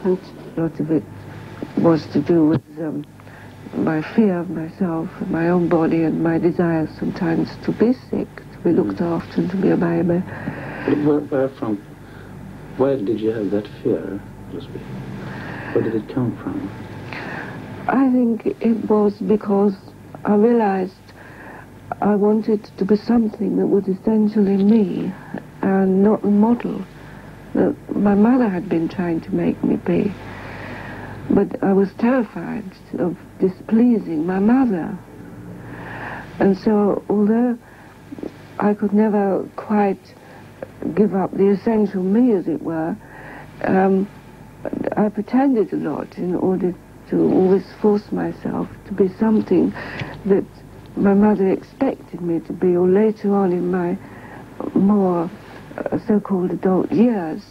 And a lot of it was to do with my fear of myself, of my own body, and my desire sometimes to be sick, to be looked after, and to be a baby. Where did you have that fear, so to speak? Where did it come from? I think it was because I realized I wanted to be something that was essentially me and not the model that my mother had been trying to make me be. But I was terrified of displeasing my mother. And so, although I could never quite give up the essential me, as it were, I pretended a lot in order to always force myself to be something that my mother expected me to be, or later on in my more so-called adult years,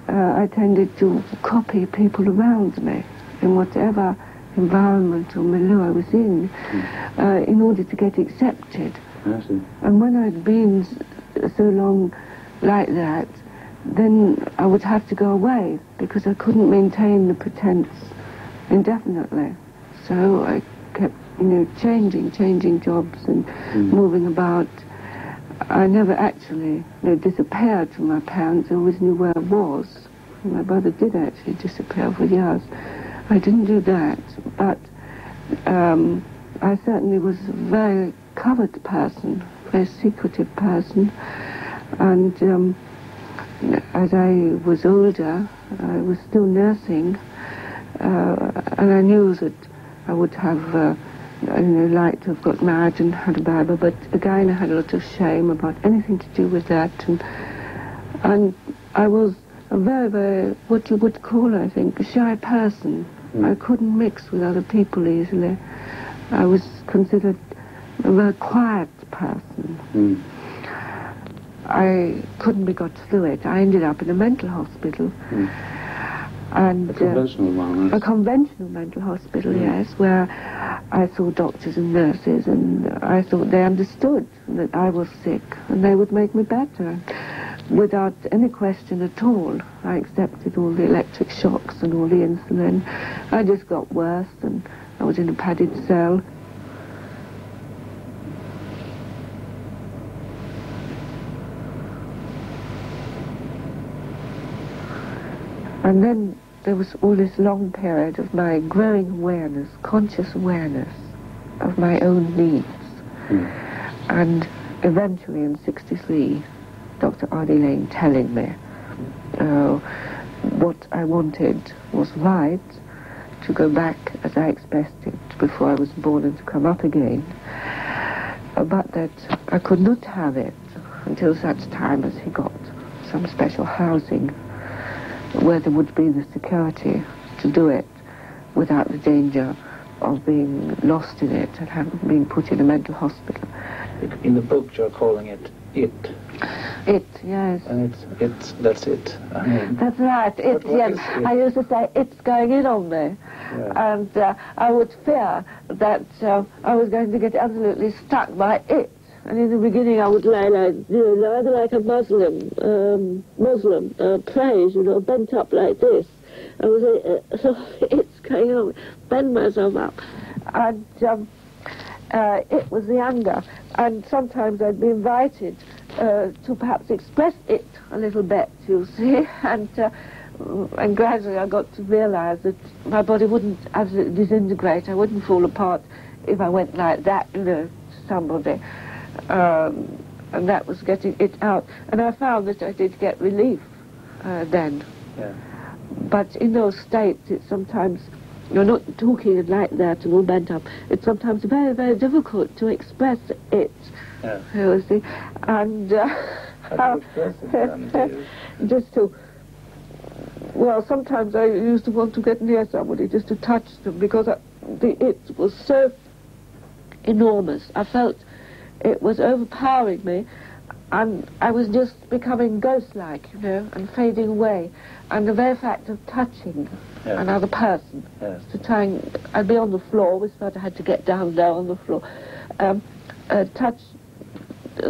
I tended to copy people around me in whatever environment or milieu I was in order to get accepted. I see. And when I'd been so long like that, then I would have to go away because I couldn't maintain the pretense indefinitely. So I kept, changing jobs and moving about. I never actually disappeared from my parents. I always knew where I was. My brother did actually disappear for years. I didn't do that, but I certainly was a very covert person, a very secretive person. And as I was older, I was still nursing, and I knew that I would have, liked to have got married and had a baby, but again I had a lot of shame about anything to do with that, and I was a very, very, what you would call, I think, a shy person. I couldn't mix with other people easily. I was considered a very quiet person. I couldn't be got through it. I ended up in a mental hospital. And a conventional one, a conventional mental hospital, yes, where I saw doctors and nurses, and I thought they understood that I was sick and they would make me better. Without any question at all, I accepted all the electric shocks and all the insulin. I just got worse, and I was in a padded cell. And then there was all this long period of my growing awareness, conscious awareness of my own needs. And eventually in '63, Dr. Ardy Lane telling me what I wanted was right, to go back as I expressed it before I was born and to come up again, but that I could not have it until such time as he got some special housing where there would be the security to do it without the danger of being lost in it and being put in a mental hospital. In the book you're calling it It. It, yes. And that's it. I mean, that's right. It, yes. It? I used to say, it's going in on me. Yeah. And I would fear that I was going to get absolutely stuck by it. And in the beginning I would lie rather like a Muslim prays, bent up like this. I was so it's going on, bend myself up. And it was the anger. And sometimes I'd be invited to perhaps express it a little bit, you see. And gradually I got to realize that my body wouldn't absolutely disintegrate. I wouldn't fall apart if I went like that, to somebody. And that was getting it out. And I found that I did get relief then. Yeah. But in those states, it's sometimes, you're not talking like that and all bent up. It's sometimes very, very difficult to express it. Yeah. You see. And How do you express it then? just to, well, sometimes I used to want to get near somebody just to touch them because it was so enormous. I felt it was overpowering me, and I was just becoming ghost-like, and fading away. And the very fact of touching another person, to try and, I'd be on the floor, we sort of had to get down there on the floor, touch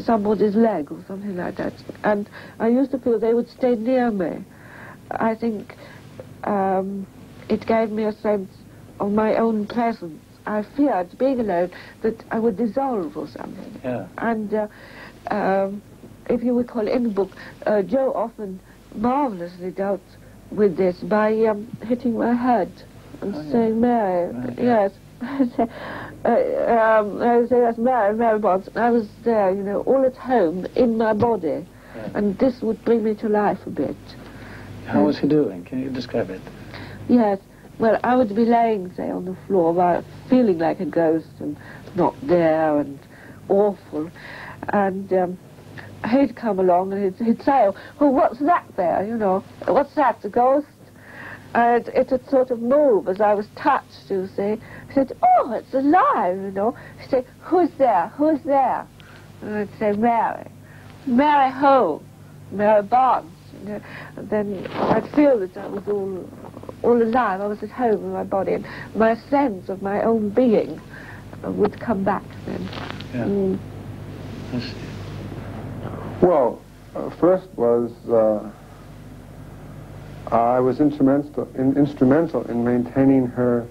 somebody's leg or something like that. And I used to feel they would stay near me. I think it gave me a sense of my own presence. I feared, being alone, that I would dissolve or something. Yeah. And if you recall in the book, Joe often marvelously dealt with this by hitting my head and saying, Mary, right, yes. I say, yes, Mary Bonds. I was there, you know, all at home in my body. Yeah. And this would bring me to life a bit. How was he doing? Can you describe it? Yes. Well, I would be laying, say, on the floor, feeling like a ghost and not there and awful. And he'd come along and he'd say, oh, what's that there, you know? What's that, a ghost? And it would sort of move as I was touched, you see. He said, oh, it's alive, you know. He'd say, who's there, who's there? And I'd say, Mary. Mary who? Mary Barnes. You know? And then I'd feel that I was all alive. I was at home in my body, and my sense of my own being would come back then. Yeah. I see. Well, first was I was instrumental in maintaining her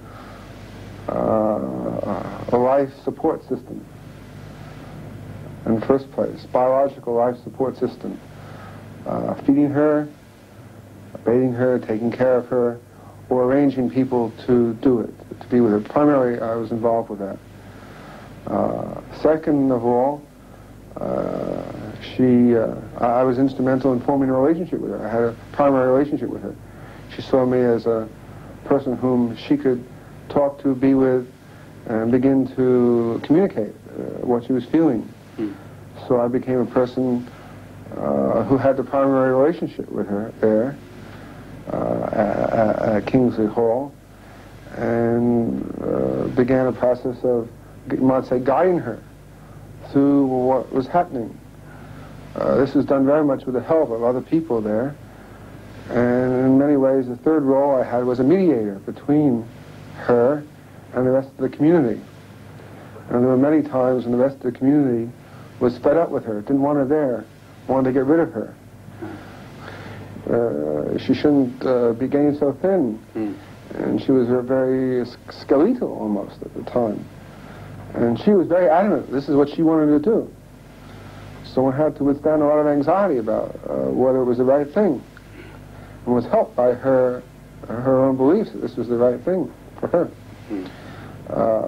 a life support system. In the first place, biological life support system. Feeding her, bathing her, taking care of her, or arranging people to do it, to be with her. Primarily, I was involved with that. Second of all, I was instrumental in forming a relationship with her. I had a primary relationship with her. She saw me as a person whom she could talk to, be with, and begin to communicate what she was feeling. So I became a person who had the primary relationship with her there at Kingsley Hall, and began a process of, you might say, guiding her through what was happening. This was done very much with the help of other people there, and in many ways the third role I had was a mediator between her and the rest of the community. And there were many times when the rest of the community was fed up with her, didn't want her there, wanted to get rid of her. She shouldn't be getting so thin, and she was very skeletal almost at the time. And she was very adamant this is what she wanted to do. So one had to withstand a lot of anxiety about whether it was the right thing, and was helped by her own beliefs that this was the right thing for her.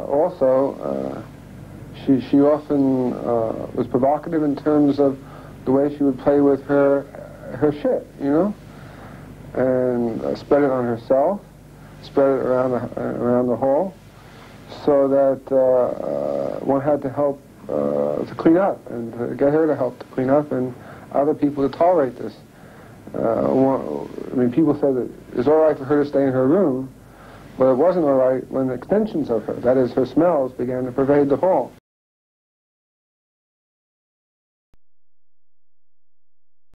Also, she often was provocative in terms of the way she would play with her shit, you know, and spread it on herself, spread it around the hall, so that one had to help to clean up and to get her to help to clean up and other people to tolerate this. I mean, people said that it's all right for her to stay in her room, but it wasn't all right when the extensions of her, that is, her smells, began to pervade the hall.